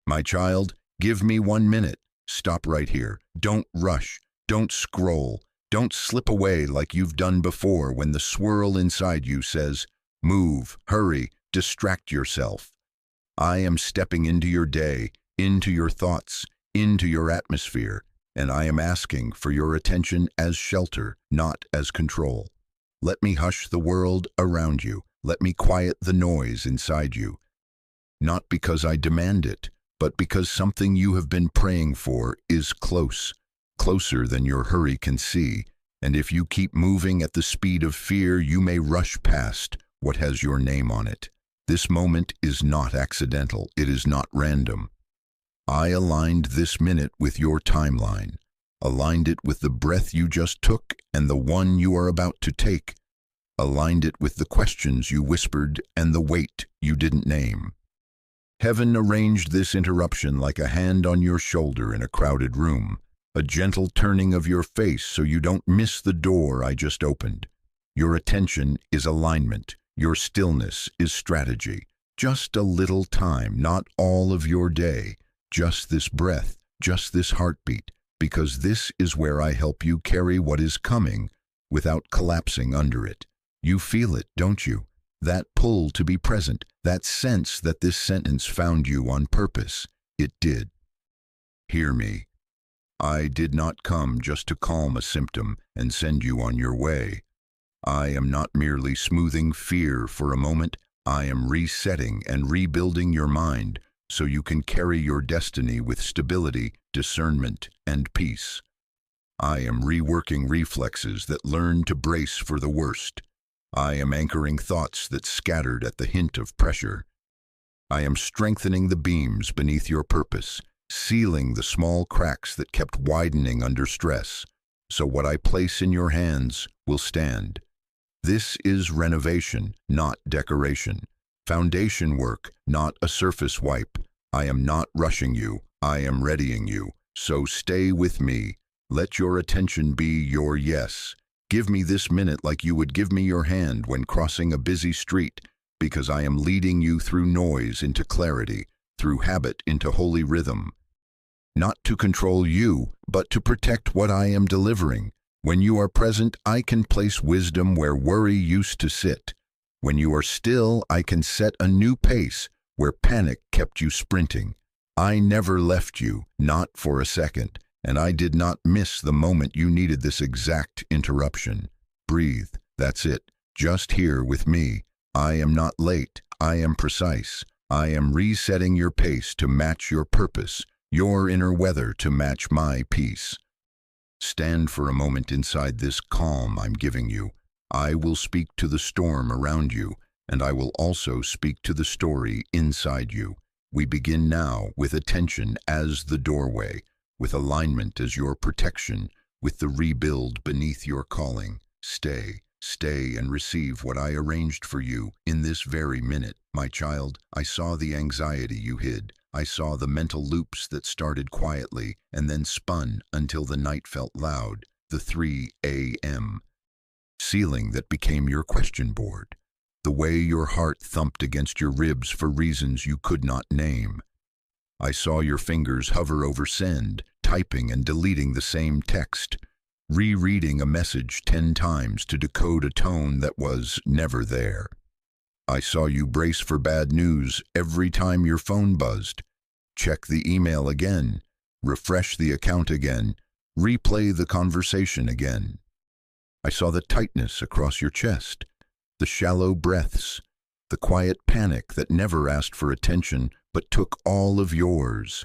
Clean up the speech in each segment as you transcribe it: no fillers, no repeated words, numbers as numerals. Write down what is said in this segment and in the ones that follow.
My child, give me 1 minute. Stop right here. Don't rush. Don't scroll. Don't slip away like you've done before when the swirl inside you says, move, hurry, distract yourself. I am stepping into your day, into your thoughts, into your atmosphere, and I am asking for your attention as shelter, not as control. Let me hush the world around you. Let me quiet the noise inside you. Not because I demand it, but because something you have been praying for is close, closer than your hurry can see, and if you keep moving at the speed of fear, you may rush past what has your name on it. This moment is not accidental. It is not random. I aligned this minute with your timeline, aligned it with the breath you just took and the one you are about to take, aligned it with the questions you whispered and the weight you didn't name. Heaven arranged this interruption like a hand on your shoulder in a crowded room, a gentle turning of your face so you don't miss the door I just opened. Your attention is alignment. Your stillness is strategy. Just a little time, not all of your day, just this breath, just this heartbeat, because this is where I help you carry what is coming without collapsing under it. You feel it, don't you? That pull to be present, that sense that this sentence found you on purpose. It did. Hear me. I did not come just to calm a symptom and send you on your way. I am not merely smoothing fear for a moment. I am resetting and rebuilding your mind so you can carry your destiny with stability, discernment, and peace. I am reworking reflexes that learn to brace for the worst. I am anchoring thoughts that scattered at the hint of pressure. I am strengthening the beams beneath your purpose, sealing the small cracks that kept widening under stress, so what I place in your hands will stand. This is renovation, not decoration. Foundation work, not a surface wipe. I am not rushing you. I am readying you. So stay with me. Let your attention be your yes. Give me this minute like you would give me your hand when crossing a busy street, because I am leading you through noise into clarity, through habit into holy rhythm. Not to control you, but to protect what I am delivering. When you are present, I can place wisdom where worry used to sit. When you are still, I can set a new pace where panic kept you sprinting. I never left you, not for a second, and I did not miss the moment you needed this exact interruption. Breathe, that's it, just here with me. I am not late, I am precise. I am resetting your pace to match your purpose, your inner weather to match my peace. Stand for a moment inside this calm I'm giving you. I will speak to the storm around you, and I will also speak to the story inside you. We begin now with attention as the doorway, with alignment as your protection, with the rebuild beneath your calling. Stay, stay and receive what I arranged for you in this very minute. My child, I saw the anxiety you hid. I saw the mental loops that started quietly and then spun until the night felt loud, the 3 a.m. ceiling that became your question board, the way your heart thumped against your ribs for reasons you could not name. I saw your fingers hover over send, typing and deleting the same text, rereading a message 10 times to decode a tone that was never there. I saw you brace for bad news every time your phone buzzed. Check the email again, refresh the account again, replay the conversation again. I saw the tightness across your chest, the shallow breaths, the quiet panic that never asked for attention but took all of yours.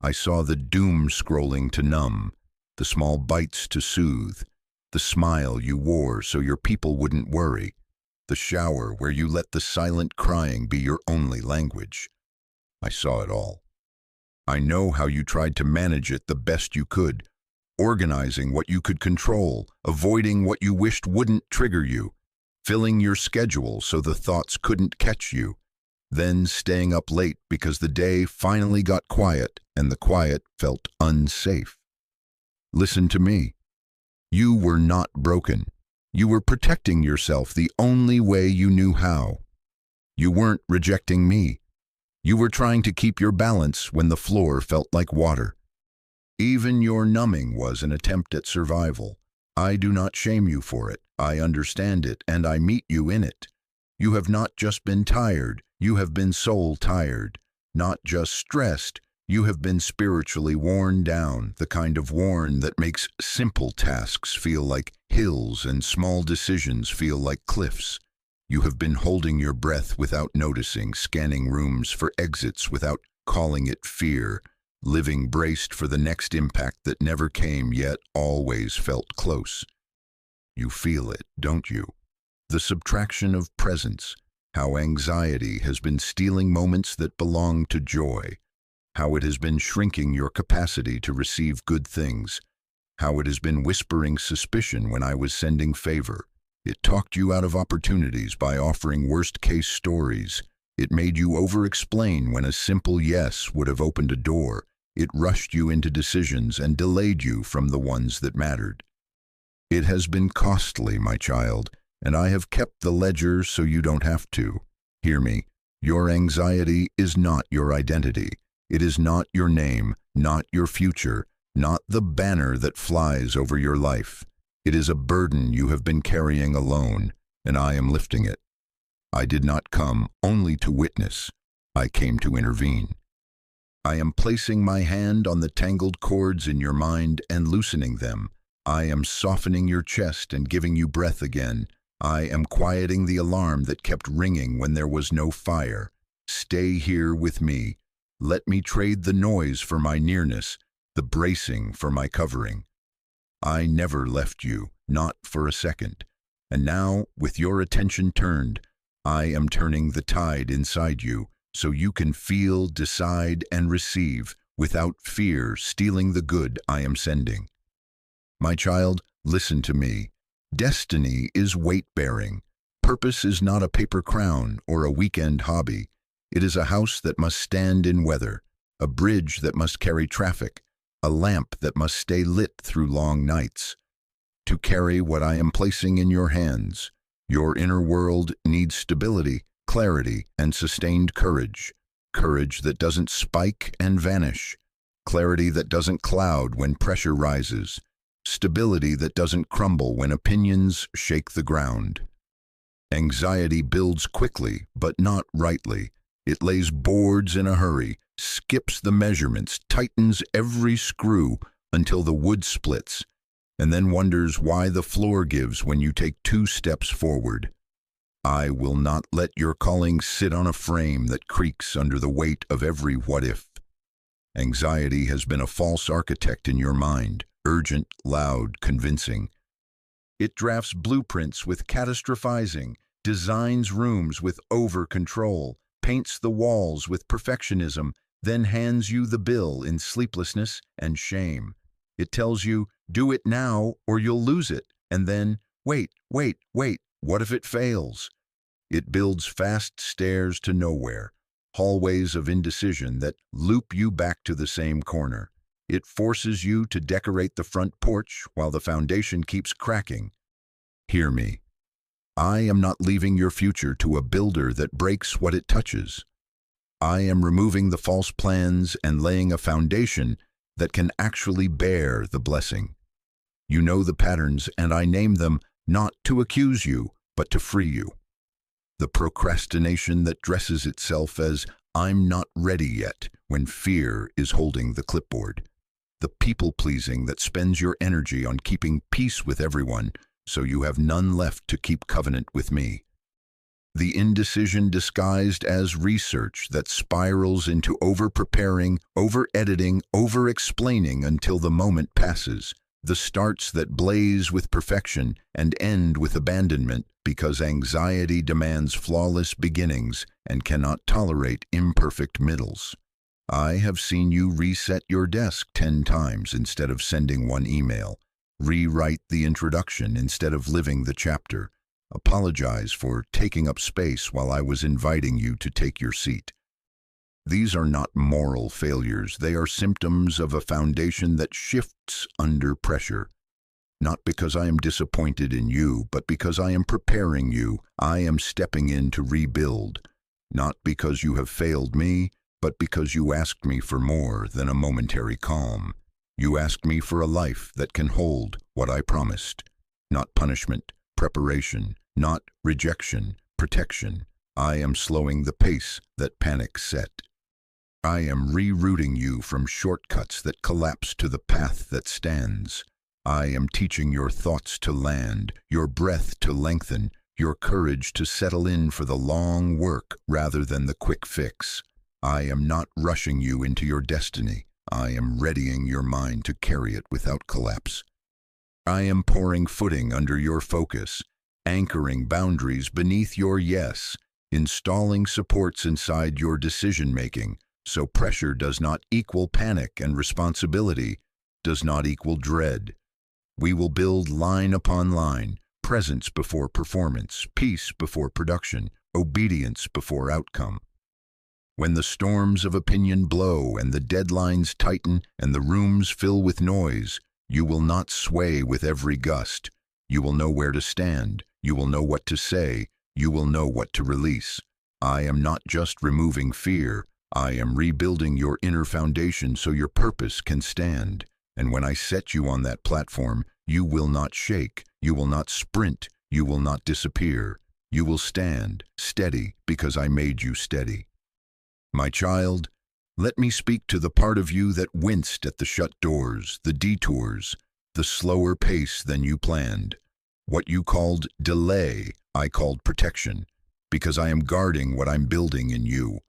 I saw the doom scrolling to numb, the small bites to soothe, the smile you wore so your people wouldn't worry, the shower where you let the silent crying be your only language. I saw it all. I know how you tried to manage it the best you could, organizing what you could control, avoiding what you wished wouldn't trigger you, filling your schedule so the thoughts couldn't catch you, then staying up late because the day finally got quiet and the quiet felt unsafe. Listen to me. You were not broken. You were protecting yourself the only way you knew how. You weren't rejecting me. You were trying to keep your balance when the floor felt like water. Even your numbing was an attempt at survival. I do not shame you for it. I understand it, and I meet you in it. You have not just been tired, you have been soul tired. Not just stressed, you have been spiritually worn down, the kind of worn that makes simple tasks feel like hills and small decisions feel like cliffs. You have been holding your breath without noticing, scanning rooms for exits without calling it fear, living braced for the next impact that never came yet always felt close. You feel it, don't you? The subtraction of presence, how anxiety has been stealing moments that belong to joy, how it has been shrinking your capacity to receive good things, how it has been whispering suspicion when I was sending favor. It talked you out of opportunities by offering worst-case stories. It made you over-explain when a simple yes would have opened a door. It rushed you into decisions and delayed you from the ones that mattered. It has been costly, my child, and I have kept the ledger so you don't have to. Hear me. Your anxiety is not your identity. It is not your name, not your future, not the banner that flies over your life. It is a burden you have been carrying alone, and I am lifting it. I did not come only to witness. I came to intervene. I am placing my hand on the tangled cords in your mind and loosening them. I am softening your chest and giving you breath again. I am quieting the alarm that kept ringing when there was no fire. Stay here with me. Let me trade the noise for my nearness, the bracing for my covering. I never left you, not for a second. And now, with your attention turned, I am turning the tide inside you so you can feel, decide, and receive without fear stealing the good I am sending. My child, listen to me. Destiny is weight-bearing. Purpose is not a paper crown or a weekend hobby. It is a house that must stand in weather, a bridge that must carry traffic, a lamp that must stay lit through long nights. To carry what I am placing in your hands, your inner world needs stability, clarity, and sustained courage. Courage that doesn't spike and vanish. Clarity that doesn't cloud when pressure rises. Stability that doesn't crumble when opinions shake the ground. Anxiety builds quickly, but not rightly. It lays boards in a hurry, skips the measurements, tightens every screw until the wood splits, and then wonders why the floor gives when you take 2 steps forward. I will not let your calling sit on a frame that creaks under the weight of every what if. Anxiety has been a false architect in your mind, urgent, loud, convincing. It drafts blueprints with catastrophizing, designs rooms with over-control, paints the walls with perfectionism, then hands you the bill in sleeplessness and shame. It tells you, do it now or you'll lose it, and then, wait, what if it fails? It builds fast stairs to nowhere, hallways of indecision that loop you back to the same corner. It forces you to decorate the front porch while the foundation keeps cracking. Hear me. I am not leaving your future to a builder that breaks what it touches. I am removing the false plans and laying a foundation that can actually bear the blessing. You know the patterns, and I name them not to accuse you, but to free you. The procrastination that dresses itself as I'm not ready yet when fear is holding the clipboard. The people-pleasing that spends your energy on keeping peace with everyone so you have none left to keep covenant with me. The indecision disguised as research that spirals into over-preparing, over-editing, over-explaining until the moment passes. The starts that blaze with perfection and end with abandonment because anxiety demands flawless beginnings and cannot tolerate imperfect middles. I have seen you reset your desk 10 times instead of sending 1 email, rewrite the introduction instead of living the chapter, apologize for taking up space while I was inviting you to take your seat. These are not moral failures. They are symptoms of a foundation that shifts under pressure. Not because I am disappointed in you, but because I am preparing you. I am stepping in to rebuild. Not because you have failed me, but because you asked me for more than a momentary calm. You asked me for a life that can hold what I promised. Not punishment, preparation, not rejection, protection. I am slowing the pace that panic set. I am rerouting you from shortcuts that collapse to the path that stands. I am teaching your thoughts to land, your breath to lengthen, your courage to settle in for the long work rather than the quick fix. I am not rushing you into your destiny. I am readying your mind to carry it without collapse. I am pouring footing under your focus, anchoring boundaries beneath your yes, installing supports inside your decision-making, so pressure does not equal panic and responsibility does not equal dread. We will build line upon line, presence before performance, peace before production, obedience before outcome. When the storms of opinion blow and the deadlines tighten and the rooms fill with noise, you will not sway with every gust. You will know where to stand. You will know what to say. You will know what to release. I am not just removing fear. I am rebuilding your inner foundation so your purpose can stand. And when I set you on that platform, you will not shake. You will not sprint. You will not disappear. You will stand steady because I made you steady. My child, let me speak to the part of you that winced at the shut doors, the detours, the slower pace than you planned. What you called delay, I called protection, because I am guarding what I'm building in you.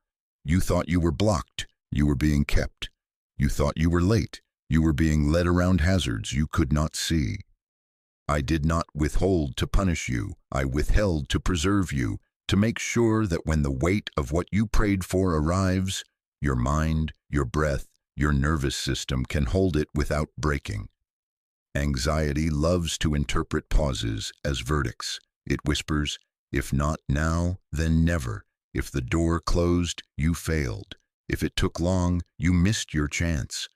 You thought you were blocked, you were being kept. You thought you were late, you were being led around hazards you could not see. I did not withhold to punish you, I withheld to preserve you, to make sure that when the weight of what you prayed for arrives, your mind, your breath, your nervous system can hold it without breaking. Anxiety loves to interpret pauses as verdicts. It whispers, if not now, then never. If the door closed, you failed. If it took long, you missed your chance.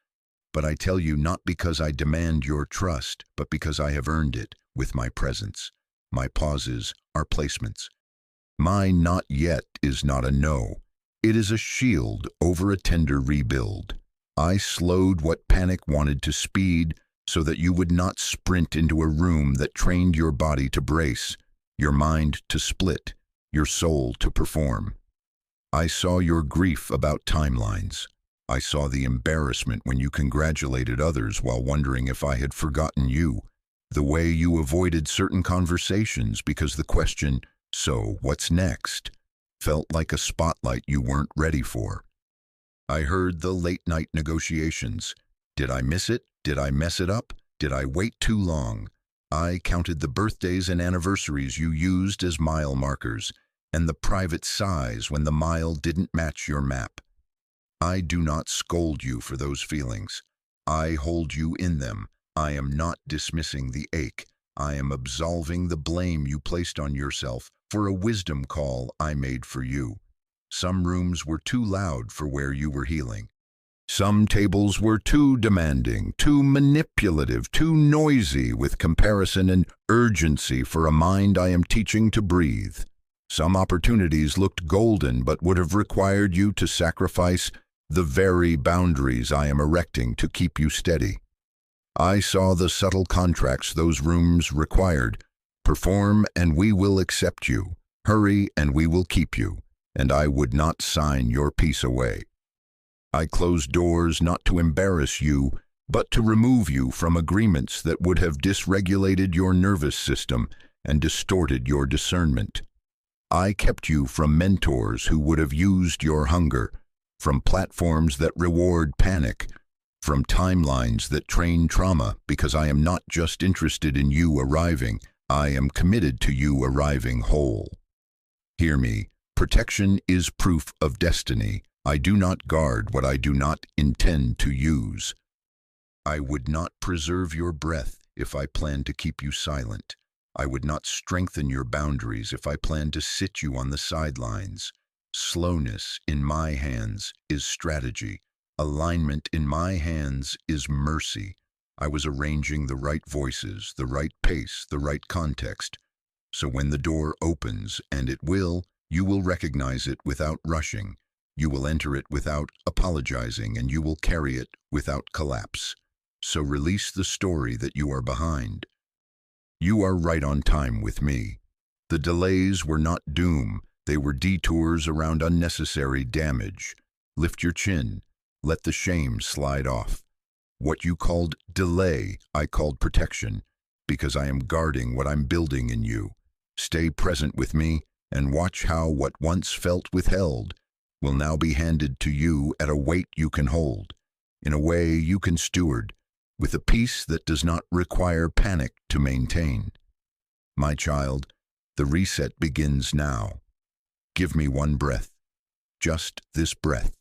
But I tell you not because I demand your trust, but because I have earned it with my presence. My pauses are placements. My not yet is not a no. It is a shield over a tender rebuild. I slowed what panic wanted to speed so that you would not sprint into a room that trained your body to brace, your mind to split, your soul to perform. I saw your grief about timelines. I saw the embarrassment when you congratulated others while wondering if I had forgotten you, the way you avoided certain conversations because the question, so what's next, felt like a spotlight you weren't ready for. I heard the late-night negotiations. Did I miss it? Did I mess it up? Did I wait too long? I counted the birthdays and anniversaries you used as mile markers, and the private sighs when the mile didn't match your map. I do not scold you for those feelings. I hold you in them. I am not dismissing the ache. I am absolving the blame you placed on yourself for a wisdom call I made for you. Some rooms were too loud for where you were healing. Some tables were too demanding, too manipulative, too noisy with comparison and urgency for a mind I am teaching to breathe. Some opportunities looked golden but would have required you to sacrifice the very boundaries I am erecting to keep you steady. I saw the subtle contracts those rooms required. Perform and we will accept you. Hurry and we will keep you. And I would not sign your peace away. I closed doors not to embarrass you, but to remove you from agreements that would have dysregulated your nervous system and distorted your discernment. I kept you from mentors who would have used your hunger, from platforms that reward panic, from timelines that train trauma, because I am not just interested in you arriving, I am committed to you arriving whole. Hear me, protection is proof of destiny. I do not guard what I do not intend to use. I would not preserve your breath if I planned to keep you silent. I would not strengthen your boundaries if I planned to sit you on the sidelines. Slowness in my hands is strategy. Alignment in my hands is mercy. I was arranging the right voices, the right pace, the right context. So when the door opens, and it will, you will recognize it without rushing. You will enter it without apologizing, and you will carry it without collapse. So release the story that you are behind. You are right on time with me. The delays were not doom, they were detours around unnecessary damage. Lift your chin, let the shame slide off. What you called delay, I called protection, because I am guarding what I'm building in you. Stay present with me, and watch how what once felt withheld will now be handed to you at a weight you can hold, in a way you can steward, with a peace that does not require panic to maintain. My child, the reset begins now. Give me one breath, just this breath.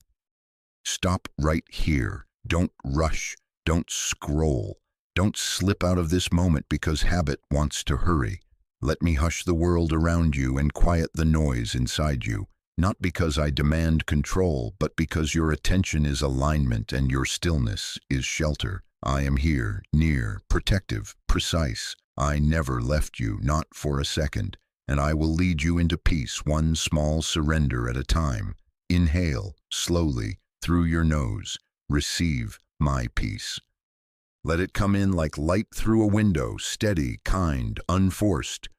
Stop right here. Don't rush. Don't scroll. Don't slip out of this moment because habit wants to hurry. Let me hush the world around you and quiet the noise inside you. Not because I demand control, but because your attention is alignment and your stillness is shelter. I am here, near, protective, precise. I never left you, not for a second, and I will lead you into peace, one small surrender at a time. Inhale, slowly, through your nose. Receive my peace. Let it come in like light through a window, steady, kind, unforced.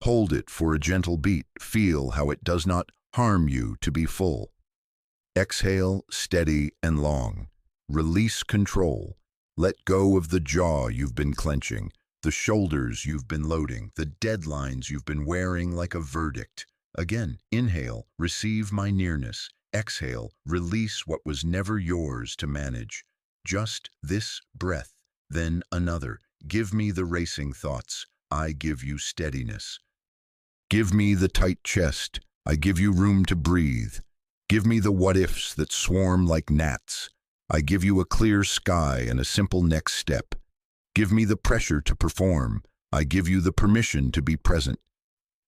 Hold it for a gentle beat. Feel how it does not harm you to be full. Exhale, steady and long. Release control. Let go of the jaw you've been clenching, the shoulders you've been loading, the deadlines you've been wearing like a verdict. Again, inhale, receive my nearness. Exhale, release what was never yours to manage. Just this breath, then another. Give me the racing thoughts. I give you steadiness. Give me the tight chest. I give you room to breathe. Give me the what-ifs that swarm like gnats. I give you a clear sky and a simple next step. Give me the pressure to perform. I give you the permission to be present.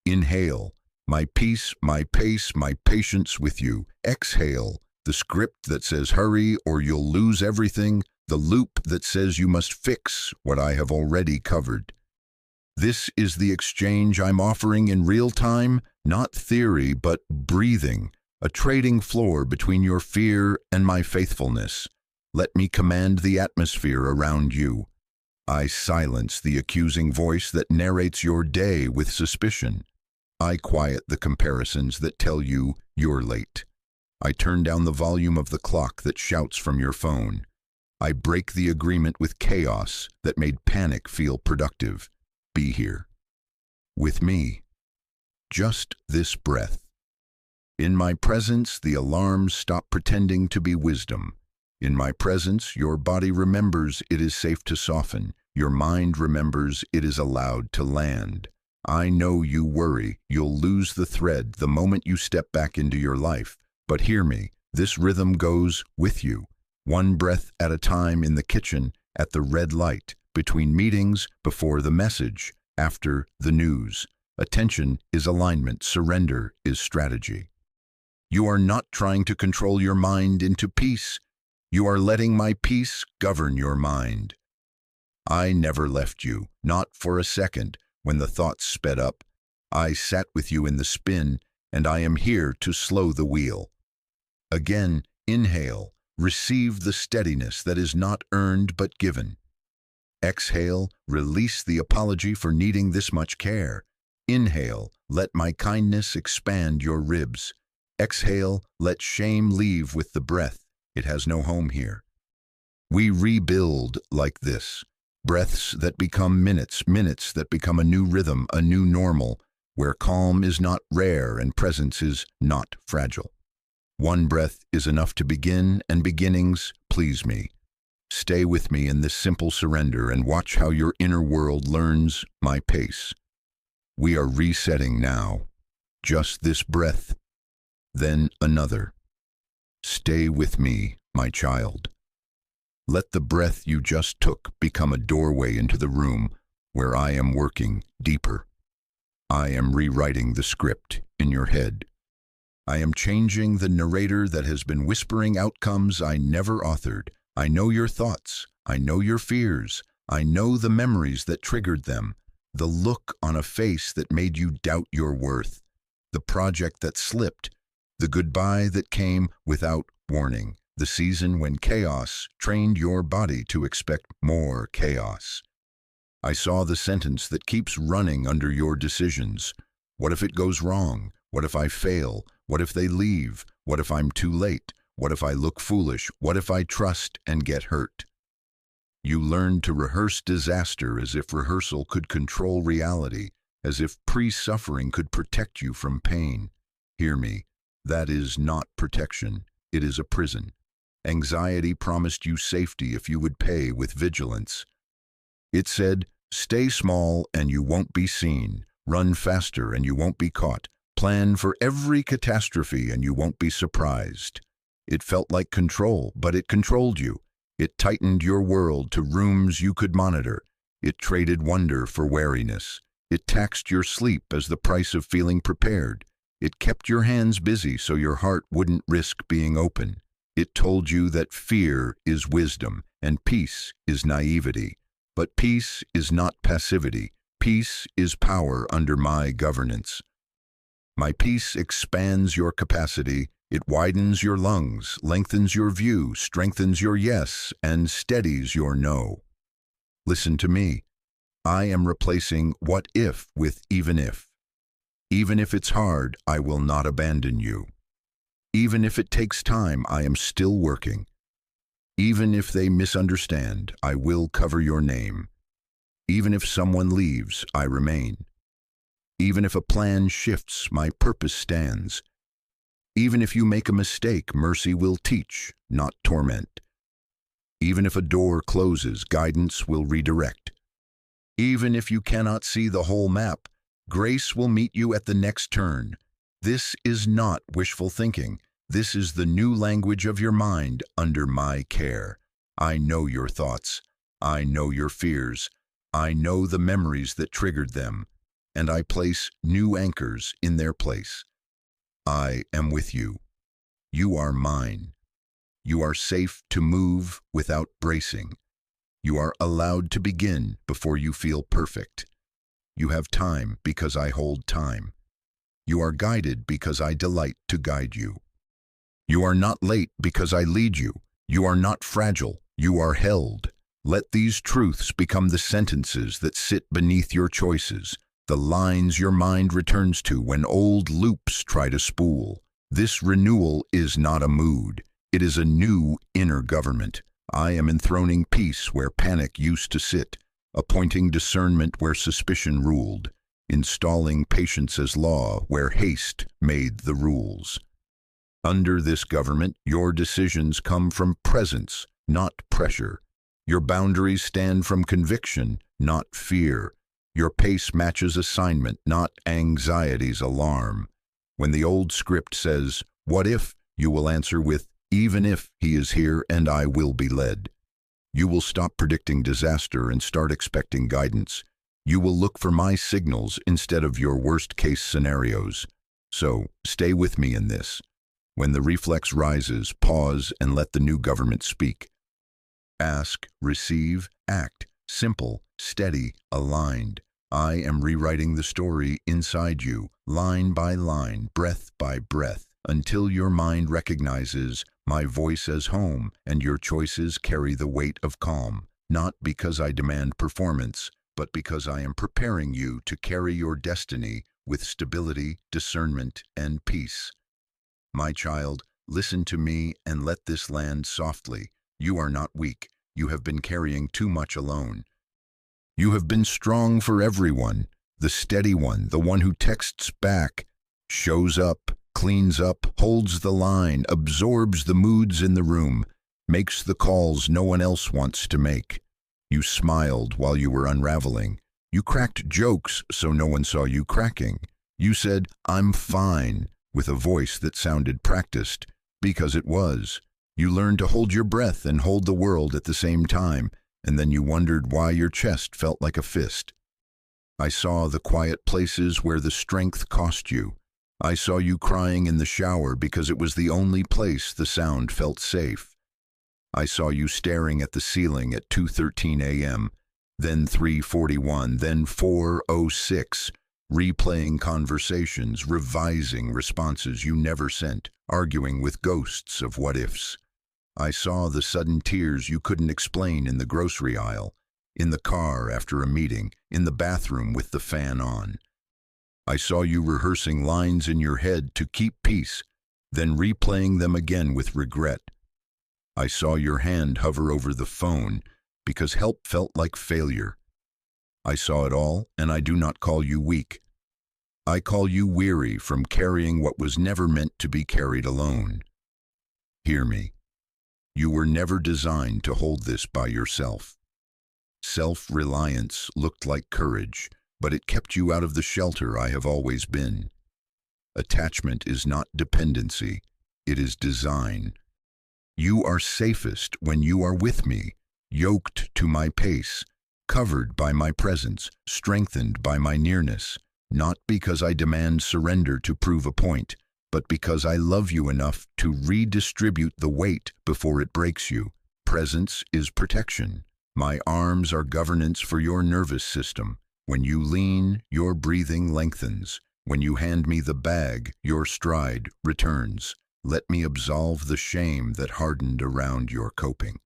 Inhale, my peace, my pace, my patience with you. Exhale, the script that says hurry or you'll lose everything, the loop that says you must fix what I have already covered. This is the exchange I'm offering in real time, not theory, but breathing, a trading floor between your fear and my faithfulness. Let me command the atmosphere around you. I silence the accusing voice that narrates your day with suspicion. I quiet the comparisons that tell you you're late. I turn down the volume of the clock that shouts from your phone. I break the agreement with chaos that made panic feel productive. Be here. With me. Just this breath. In my presence, the alarms stop pretending to be wisdom. In my presence, your body remembers it is safe to soften. Your mind remembers it is allowed to land. I know you worry you'll lose the thread the moment you step back into your life. But hear me, this rhythm goes with you. One breath at a time in the kitchen, at the red light, between meetings, before the message, after the news. Attention is alignment, surrender is strategy. You are not trying to control your mind into peace. You are letting my peace govern your mind. I never left you, not for a second, when the thoughts sped up. I sat with you in the spin, and I am here to slow the wheel. Again, inhale, receive the steadiness that is not earned but given. Exhale, release the apology for needing this much care. Inhale, let my kindness expand your ribs. Exhale, let shame leave with the breath. It has no home here. We rebuild like this. Breaths that become minutes, minutes that become a new rhythm, a new normal, where calm is not rare and presence is not fragile. One breath is enough to begin, and beginnings please me. Stay with me in this simple surrender and watch how your inner world learns my pace. We are resetting now. Just this breath, then another. Stay with me, my child. Let the breath you just took become a doorway into the room where I am working deeper. I am rewriting the script in your head. I am changing the narrator that has been whispering outcomes I never authored. I know your thoughts. I know your fears. I know the memories that triggered them, the look on a face that made you doubt your worth, the project that slipped The goodbye that came without warning. The season when chaos trained your body to expect more chaos. I saw the sentence that keeps running under your decisions. What if it goes wrong? What if I fail? What if they leave? What if I'm too late? What if I look foolish? What if I trust and get hurt? You learned to rehearse disaster as if rehearsal could control reality, as if pre-suffering could protect you from pain. Hear me, that is not protection, it is a prison. Anxiety promised you safety if you would pay with vigilance. It said, stay small and you won't be seen, run faster and you won't be caught, plan for every catastrophe and you won't be surprised. It felt like control, but it controlled you. It tightened your world to rooms you could monitor. It traded wonder for wariness. It taxed your sleep as the price of feeling prepared. It kept your hands busy so your heart wouldn't risk being open. It told you that fear is wisdom and peace is naivety. But peace is not passivity. Peace is power under my governance. My peace expands your capacity. It widens your lungs, lengthens your view, strengthens your yes, and steadies your no. Listen to me. I am replacing what if with even if. Even if it's hard, I will not abandon you. Even if it takes time, I am still working. Even if they misunderstand, I will cover your name. Even if someone leaves, I remain. Even if a plan shifts, my purpose stands. Even if you make a mistake, mercy will teach, not torment. Even if a door closes, guidance will redirect. Even if you cannot see the whole map, grace will meet you at the next turn. This is not wishful thinking. This is the new language of your mind under my care. I know your thoughts. I know your fears. I know the memories that triggered them, and I place new anchors in their place. I am with you. You are mine. You are safe to move without bracing. You are allowed to begin before you feel perfect. You have time because I hold time. You are guided because I delight to guide you. You are not late because I lead you. You are not fragile. You are held. Let these truths become the sentences that sit beneath your choices, the lines your mind returns to when old loops try to spool. This renewal is not a mood. It is a new inner government. I am enthroning peace where panic used to sit, appointing discernment where suspicion ruled, installing patience as law where haste made the rules. Under this government, your decisions come from presence, not pressure. Your boundaries stand from conviction, not fear. Your pace matches assignment, not anxiety's alarm. When the old script says, "What if?" you will answer with, "Even if he is here and I will be led." You will stop predicting disaster and start expecting guidance. You will look for my signals instead of your worst-case scenarios. So, stay with me in this. When the reflex rises, pause and let the new government speak. Ask, receive, act. Simple, steady, aligned. I am rewriting the story inside you, line by line, breath by breath, until your mind recognizes my voice as home and your choices carry the weight of calm, not because I demand performance, but because I am preparing you to carry your destiny with stability, discernment, and peace. My child, listen to me and let this land softly. You are not weak. You have been carrying too much alone. You have been strong for everyone, the steady one, the one who texts back, shows up, cleans up, holds the line, absorbs the moods in the room, makes the calls no one else wants to make. You smiled while you were unraveling. You cracked jokes so no one saw you cracking. You said, "I'm fine," with a voice that sounded practiced, because it was. You learned to hold your breath and hold the world at the same time, and then you wondered why your chest felt like a fist. I saw the quiet places where the strength cost you. I saw you crying in the shower because it was the only place the sound felt safe. I saw you staring at the ceiling at 2:13 a.m., then 3:41, then 4:06, replaying conversations, revising responses you never sent, arguing with ghosts of what-ifs. I saw the sudden tears you couldn't explain in the grocery aisle, in the car after a meeting, in the bathroom with the fan on. I saw you rehearsing lines in your head to keep peace, then replaying them again with regret. I saw your hand hover over the phone because help felt like failure. I saw it all, and I do not call you weak. I call you weary from carrying what was never meant to be carried alone. Hear me. You were never designed to hold this by yourself. Self-reliance looked like courage, but it kept you out of the shelter I have always been. Attachment is not dependency, it is design. You are safest when you are with me, yoked to my pace, covered by my presence, strengthened by my nearness, not because I demand surrender to prove a point, but because I love you enough to redistribute the weight before it breaks you. Presence is protection. My arms are governance for your nervous system. When you lean, your breathing lengthens. When you hand me the bag, your stride returns. Let me absolve the shame that hardened around your coping.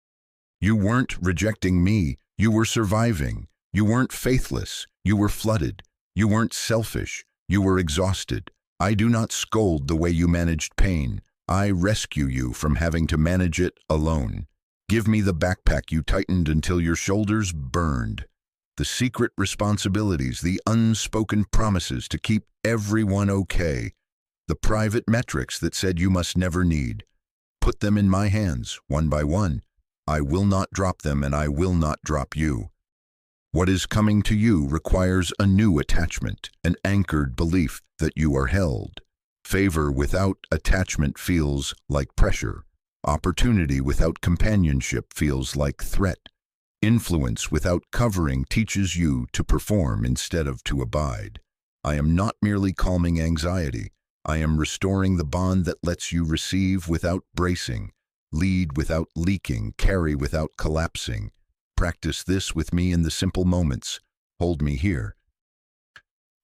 You weren't rejecting me, you were surviving. You weren't faithless, you were flooded. You weren't selfish, you were exhausted. I do not scold the way you managed pain. I rescue you from having to manage it alone. Give me the backpack you tightened until your shoulders burned. The secret responsibilities, the unspoken promises to keep everyone okay. The private metrics that said you must never need. Put them in my hands, one by one. I will not drop them, and I will not drop you. What is coming to you requires a new attachment, an anchored belief that you are held. Favor without attachment feels like pressure. Opportunity without companionship feels like threat. Influence without covering teaches you to perform instead of to abide. I am not merely calming anxiety. I am restoring the bond that lets you receive without bracing, lead without leaking, carry without collapsing. Practice this with me in the simple moments. Hold me here.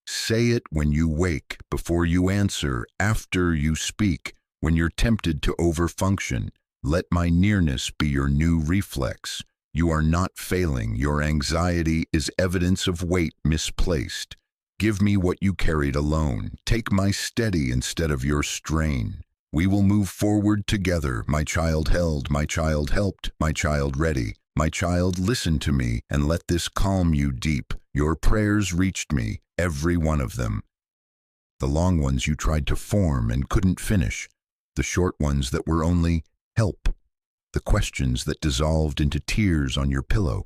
Say it when you wake, before you answer, after you speak, when you're tempted to overfunction. Let my nearness be your new reflex. You are not failing. Your anxiety is evidence of weight misplaced. Give me what you carried alone. Take my steady instead of your strain. We will move forward together. My child held, my child helped, my child ready. My child, listen to me and let this calm you deep. Your prayers reached me, every one of them. The long ones you tried to form and couldn't finish. The short ones that were only help. The questions that dissolved into tears on your pillow.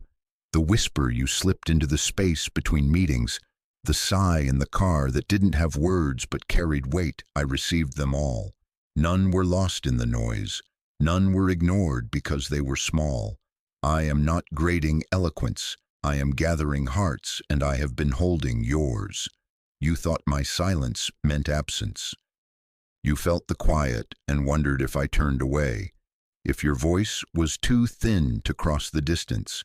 The whisper you slipped into the space between meetings. The sigh in the car that didn't have words but carried weight. I received them all. None were lost in the noise. None were ignored because they were small. I am not grading eloquence. I am gathering hearts, and I have been holding yours. You thought my silence meant absence. You felt the quiet and wondered if I turned away, if your voice was too thin to cross the distance.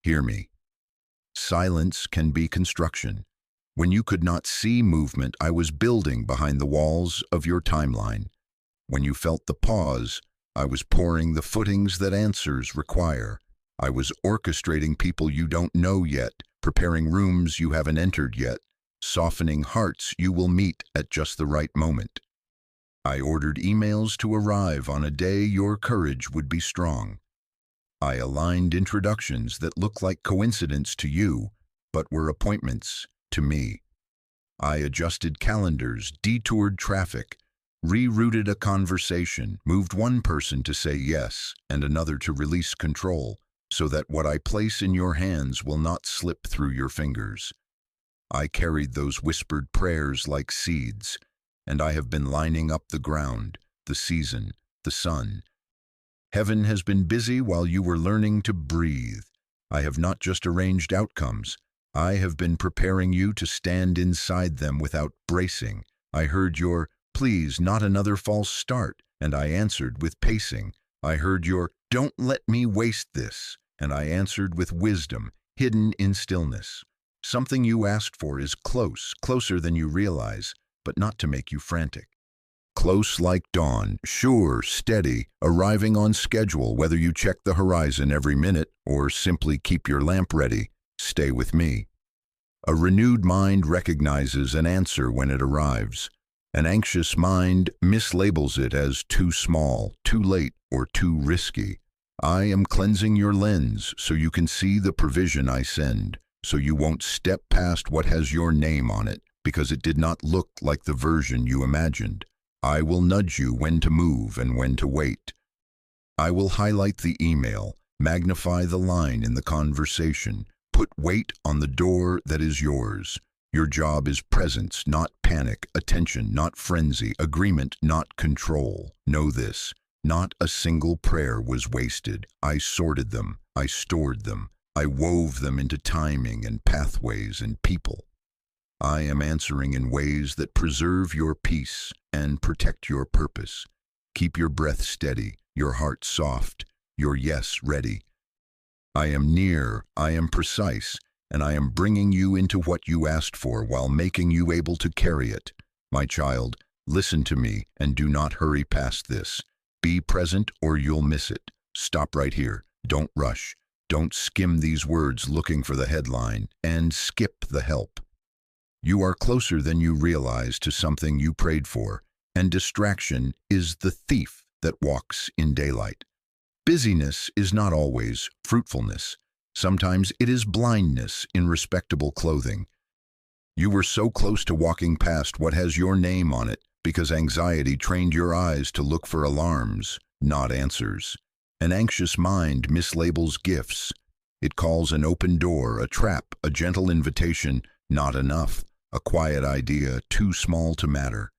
Hear me. Silence can be construction. When you could not see movement, I was building behind the walls of your timeline. When you felt the pause, I was pouring the footings that answers require. I was orchestrating people you don't know yet, preparing rooms you haven't entered yet, softening hearts you will meet at just the right moment. I ordered emails to arrive on a day your courage would be strong. I aligned introductions that looked like coincidence to you, but were appointments to me. I adjusted calendars, detoured traffic, rerouted a conversation, moved one person to say yes and another to release control, so that what I place in your hands will not slip through your fingers. I carried those whispered prayers like seeds, and I have been lining up the ground, the season, the sun. Heaven has been busy while you were learning to breathe. I have not just arranged outcomes. I have been preparing you to stand inside them without bracing. I heard your, please, not another false start, and I answered with pacing. I heard your, don't let me waste this, and I answered with wisdom, hidden in stillness. Something you asked for is close, closer than you realize, but not to make you frantic. Close like dawn, sure, steady, arriving on schedule, whether you check the horizon every minute or simply keep your lamp ready. Stay with me. A renewed mind recognizes an answer when it arrives. An anxious mind mislabels it as too small, too late, or too risky. I am cleansing your lens so you can see the provision I send, so you won't step past what has your name on it because it did not look like the version you imagined. I will nudge you when to move and when to wait. I will highlight the email, magnify the line in the conversation, put weight on the door that is yours. Your job is presence, not panic, attention, not frenzy, agreement, not control. Know this, not a single prayer was wasted. I sorted them, I stored them, I wove them into timing and pathways and people. I am answering in ways that preserve your peace and protect your purpose. Keep your breath steady, your heart soft, your yes ready. I am near, I am precise, and I am bringing you into what you asked for while making you able to carry it. My child, listen to me and do not hurry past this. Be present or you'll miss it. Stop right here. Don't rush. Don't skim these words looking for the headline, and skip the help. You are closer than you realize to something you prayed for, and distraction is the thief that walks in daylight. Busyness is not always fruitfulness. Sometimes it is blindness in respectable clothing. You were so close to walking past what has your name on it because anxiety trained your eyes to look for alarms, not answers. An anxious mind mislabels gifts. It calls an open door a trap, a gentle invitation not enough, a quiet idea too small to matter.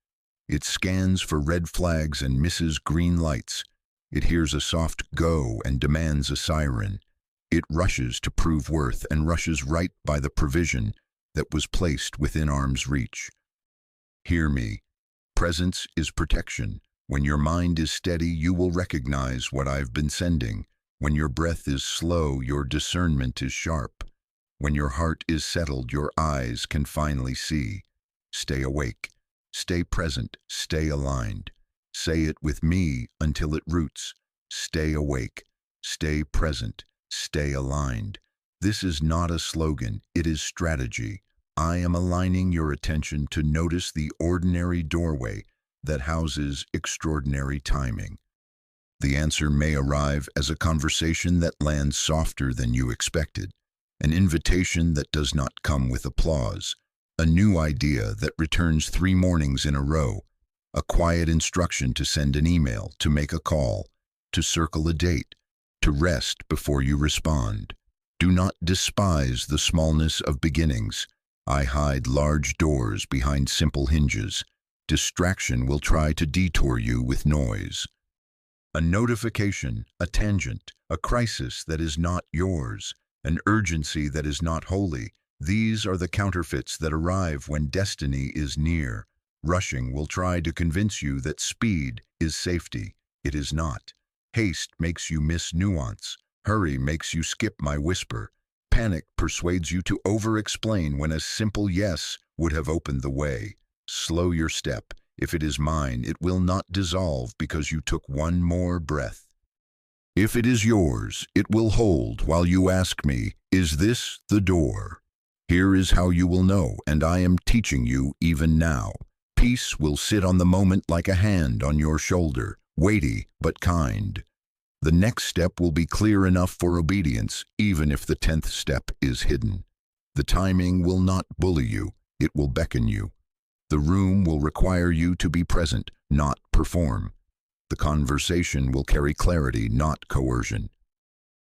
It scans for red flags and misses green lights. It hears a soft go and demands a siren. It rushes to prove worth and rushes right by the provision that was placed within arm's reach. Hear me. Presence is protection. When your mind is steady, you will recognize what I've been sending. When your breath is slow, your discernment is sharp. When your heart is settled, your eyes can finally see. Stay awake. Stay present. Stay aligned. Say it with me until it roots. Stay awake. Stay present. Stay aligned. This is not a slogan, it is strategy. I am aligning your attention to notice the ordinary doorway that houses extraordinary timing. The answer may arrive as a conversation that lands softer than you expected, an invitation that does not come with applause, a new idea that returns 3 mornings in a row, a quiet instruction to send an email, to make a call, to circle a date, to rest before you respond. Do not despise the smallness of beginnings. I hide large doors behind simple hinges. Distraction will try to detour you with noise. A notification, a tangent, a crisis that is not yours, an urgency that is not holy. These are the counterfeits that arrive when destiny is near. Rushing will try to convince you that speed is safety. It is not. Haste makes you miss nuance. Hurry makes you skip my whisper. Panic persuades you to over-explain when a simple yes would have opened the way. Slow your step. If it is mine, it will not dissolve because you took one more breath. If it is yours, it will hold while you ask me, is this the door? Here is how you will know, and I am teaching you even now. Peace will sit on the moment like a hand on your shoulder, weighty but kind. The next step will be clear enough for obedience, even if the 10th step is hidden. The timing will not bully you, it will beckon you. The room will require you to be present, not perform. The conversation will carry clarity, not coercion.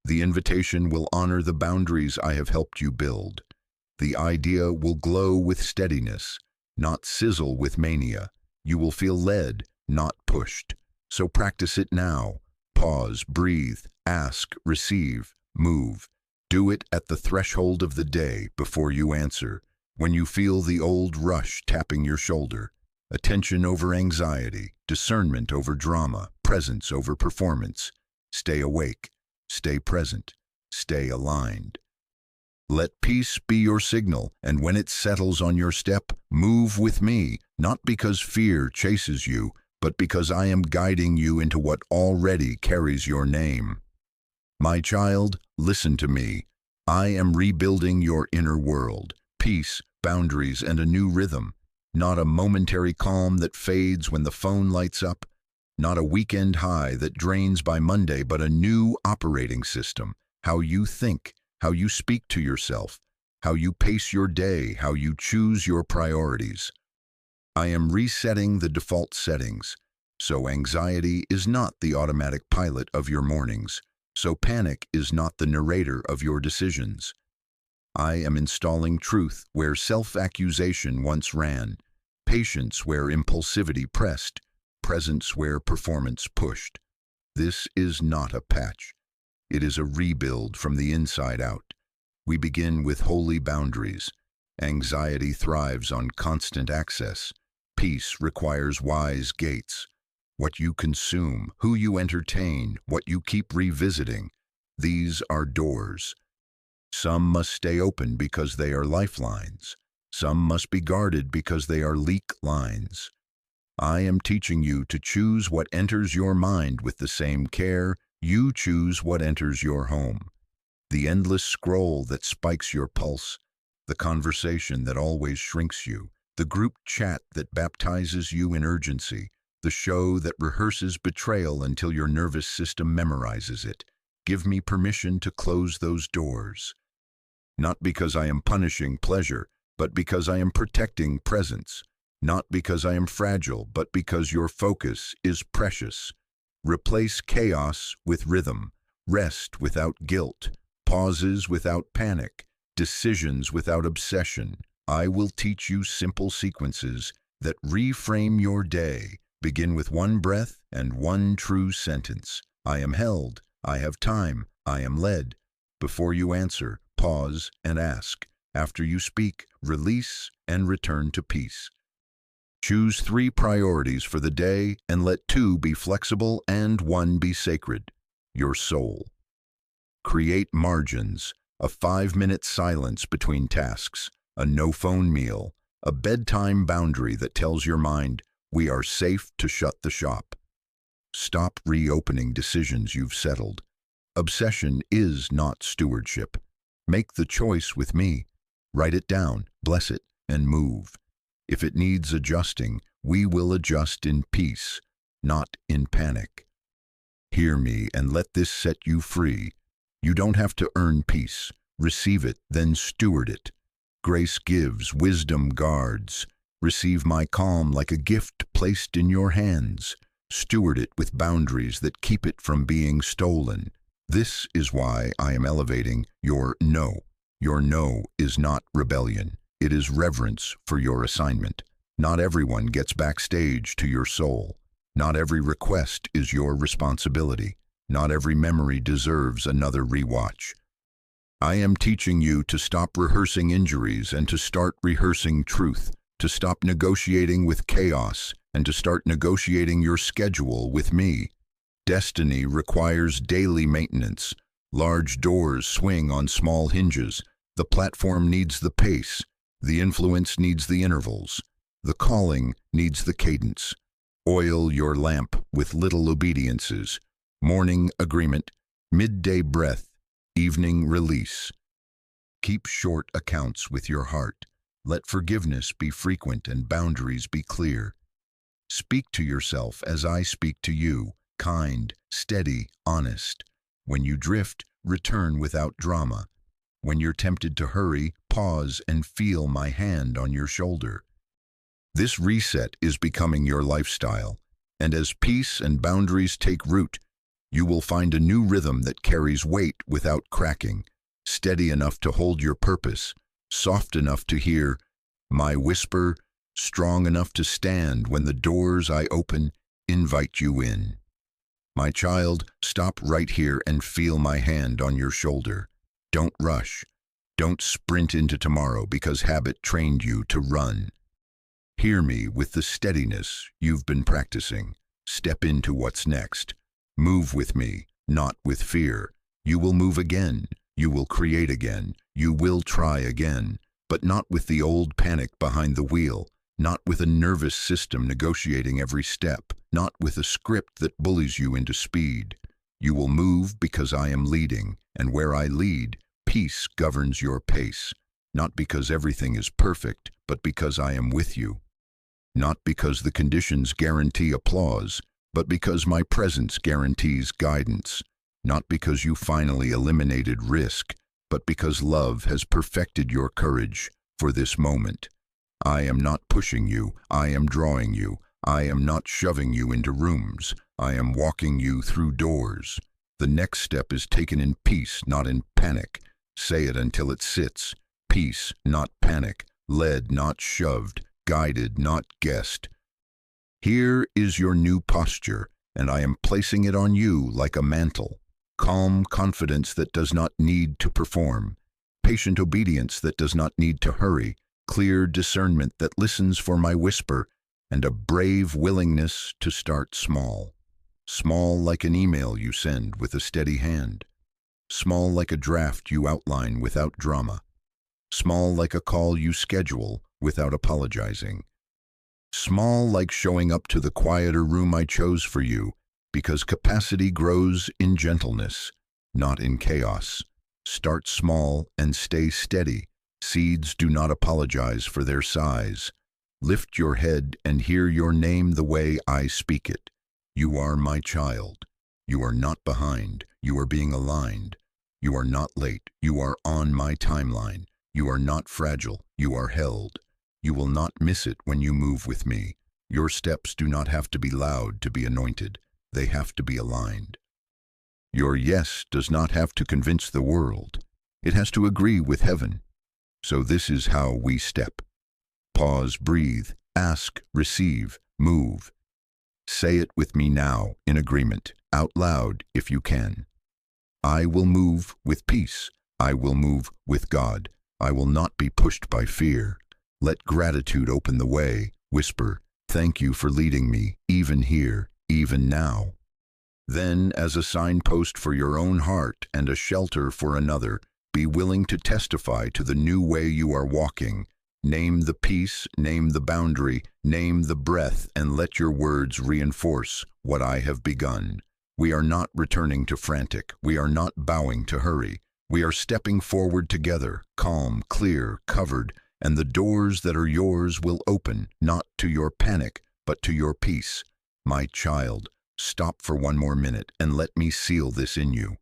The invitation will honor the boundaries I have helped you build. The idea will glow with steadiness, not sizzle with mania. You will feel led, not pushed. So practice it now. Pause, breathe, ask, receive, move. Do it at the threshold of the day before you answer. When you feel the old rush tapping your shoulder, attention over anxiety, discernment over drama, presence over performance. Stay awake, stay present, stay aligned. Let peace be your signal, and when it settles on your step, move with me, not because fear chases you, but because I am guiding you into what already carries your name. My child, listen to me. I am rebuilding your inner world, peace, boundaries, and a new rhythm. Not a momentary calm that fades when the phone lights up, not a weekend high that drains by Monday, but a new operating system. How you think, how you speak to yourself, how you pace your day, how you choose your priorities. I am resetting the default settings, so anxiety is not the automatic pilot of your mornings, so panic is not the narrator of your decisions. I am installing truth where self-accusation once ran, patience where impulsivity pressed, presence where performance pushed. This is not a patch. It is a rebuild from the inside out. We begin with holy boundaries. Anxiety thrives on constant access. Peace requires wise gates. What you consume, who you entertain, what you keep revisiting, these are doors. Some must stay open because they are lifelines. Some must be guarded because they are leak lines. I am teaching you to choose what enters your mind with the same care you choose what enters your home. The endless scroll that spikes your pulse, the conversation that always shrinks you, the group chat that baptizes you in urgency, the show that rehearses betrayal until your nervous system memorizes it. Give me permission to close those doors. Not because I am punishing pleasure, but because I am protecting presence. Not because I am fragile, but because your focus is precious. Replace chaos with rhythm, rest without guilt, pauses without panic, decisions without obsession. I will teach you simple sequences that reframe your day. Begin with one breath and one true sentence. I am held, I have time, I am led. Before you answer, pause and ask. After you speak, release and return to peace. Choose 3 priorities for the day and let 2 be flexible and 1 be sacred. Your soul. Create margins, a 5-minute silence between tasks, a no-phone meal, a bedtime boundary that tells your mind, we are safe to shut the shop. Stop reopening decisions you've settled. Obsession is not stewardship. Make the choice with me. Write it down, bless it, and move. If it needs adjusting, we will adjust in peace, not in panic. Hear me and let this set you free. You don't have to earn peace. Receive it, then steward it. Grace gives, wisdom guards. Receive my calm like a gift placed in your hands. Steward it with boundaries that keep it from being stolen. This is why I am elevating your no. Your no is not rebellion. It is reverence for your assignment. Not everyone gets backstage to your soul. Not every request is your responsibility. Not every memory deserves another rewatch. I am teaching you to stop rehearsing injuries and to start rehearsing truth, to stop negotiating with chaos and to start negotiating your schedule with me. Destiny requires daily maintenance. Large doors swing on small hinges. The platform needs the pace. The influence needs the intervals. The calling needs the cadence. Oil your lamp with little obediences. Morning agreement, midday breath, evening release. Keep short accounts with your heart. Let forgiveness be frequent and boundaries be clear. Speak to yourself as I speak to you, kind, steady, honest. When you drift, return without drama. When you're tempted to hurry, pause and feel my hand on your shoulder. This reset is becoming your lifestyle, and as peace and boundaries take root, you will find a new rhythm that carries weight without cracking, steady enough to hold your purpose, soft enough to hear my whisper, strong enough to stand when the doors I open invite you in. My child, stop right here and feel my hand on your shoulder. Don't rush. Don't sprint into tomorrow because habit trained you to run. Hear me with the steadiness you've been practicing. Step into what's next. Move with me, not with fear. You will move again. You will create again. You will try again, but not with the old panic behind the wheel, not with a nervous system negotiating every step, not with a script that bullies you into speed. You will move because I am leading, and where I lead, peace governs your pace, not because everything is perfect, but because I am with you. Not because the conditions guarantee applause, but because my presence guarantees guidance. Not because you finally eliminated risk, but because love has perfected your courage for this moment. I am not pushing you, I am drawing you. I am not shoving you into rooms, I am walking you through doors. The next step is taken in peace, not in panic. Say it until it sits. Peace, not panic. Led, not shoved. Guided, not guessed. Here is your new posture, and I am placing it on you like a mantle. Calm confidence that does not need to perform. Patient obedience that does not need to hurry. Clear discernment that listens for my whisper, and a brave willingness to start small. Small like an email you send with a steady hand. Small like a draft you outline without drama. Small like a call you schedule without apologizing. Small like showing up to the quieter room I chose for you, because capacity grows in gentleness, not in chaos. Start small and stay steady. Seeds do not apologize for their size. Lift your head and hear your name the way I speak it. You are my child. You are not behind. You are being aligned. You are not late. You are on my timeline. You are not fragile. You are held. You will not miss it when you move with me. Your steps do not have to be loud to be anointed. They have to be aligned. Your yes does not have to convince the world. It has to agree with heaven. So this is how we step. Pause, breathe, ask, receive, move. Say it with me now, in agreement, out loud if you can. I will move with peace. I will move with God. I will not be pushed by fear. Let gratitude open the way. Whisper, thank you for leading me, even here, even now. Then, as a signpost for your own heart and a shelter for another, be willing to testify to the new way you are walking. Name the peace, name the boundary, name the breath, and let your words reinforce what I have begun. We are not returning to frantic. We are not bowing to hurry. We are stepping forward together, calm, clear, covered, and the doors that are yours will open, not to your panic, but to your peace. My child, stop for one more minute and let me seal this in you.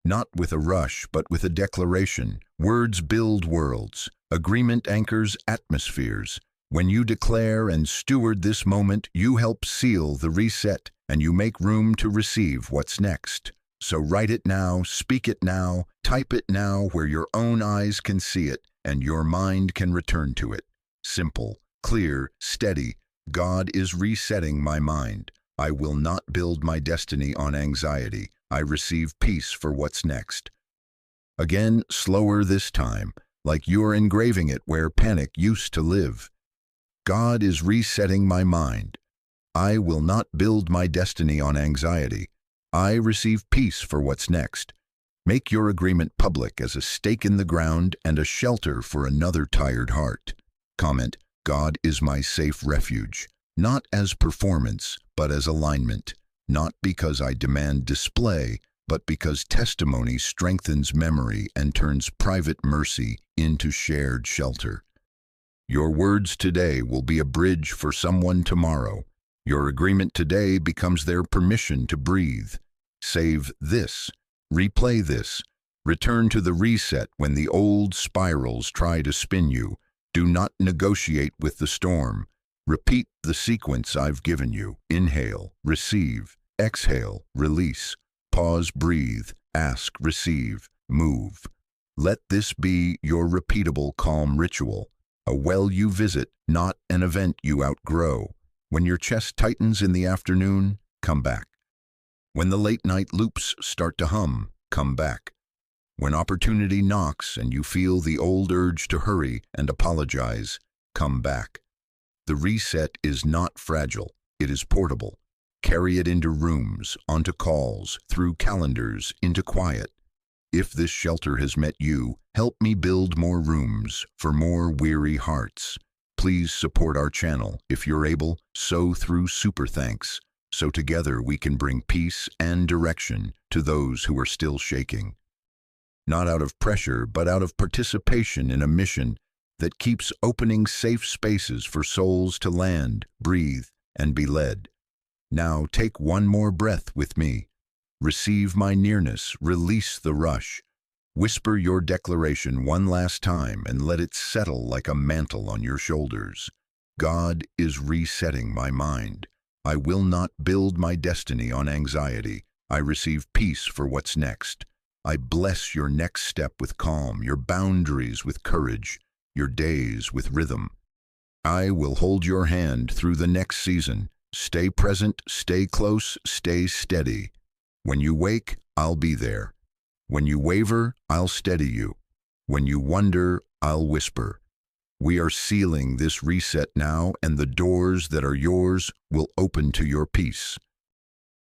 Not with a rush, but with a declaration. Words build worlds. Agreement anchors atmospheres. When you declare and steward this moment, you help seal the reset, and you make room to receive what's next. So write it now, speak it now, type it now where your own eyes can see it, and your mind can return to it. Simple, clear, steady. God is resetting my mind. I will not build my destiny on anxiety. I receive peace for what's next. Again, slower this time, like you're engraving it where panic used to live. God is resetting my mind. I will not build my destiny on anxiety. I receive peace for what's next. Make your agreement public as a stake in the ground and a shelter for another tired heart. Comment, God is my safe refuge, not as performance, but as alignment. Not because I demand display, but because testimony strengthens memory and turns private mercy into shared shelter. Your words today will be a bridge for someone tomorrow. Your agreement today becomes their permission to breathe. Save this. Replay this. Return to the reset when the old spirals try to spin you. Do not negotiate with the storm. Repeat the sequence I've given you. Inhale, receive, exhale, release. Pause, breathe, ask, receive, move. Let this be your repeatable calm ritual. A well you visit, not an event you outgrow. When your chest tightens in the afternoon, come back. When the late night loops start to hum, come back. When opportunity knocks and you feel the old urge to hurry and apologize, come back. The reset is not fragile, it is portable. Carry it into rooms, onto calls, through calendars, into quiet. If this shelter has met you, help me build more rooms for more weary hearts. Please support our channel. If you're able, sow through Super Thanks, so together we can bring peace and direction to those who are still shaking. Not out of pressure, but out of participation in a mission that keeps opening safe spaces for souls to land, breathe, and be led. Now take one more breath with me. Receive my nearness, release the rush. Whisper your declaration one last time and let it settle like a mantle on your shoulders. God is resetting my mind. I will not build my destiny on anxiety. I receive peace for what's next. I bless your next step with calm, your boundaries with courage, your days with rhythm. I will hold your hand through the next season. Stay present, stay close, stay steady. When you wake, I'll be there. When you waver, I'll steady you. When you wonder, I'll whisper. We are sealing this reset now, and the doors that are yours will open to your peace.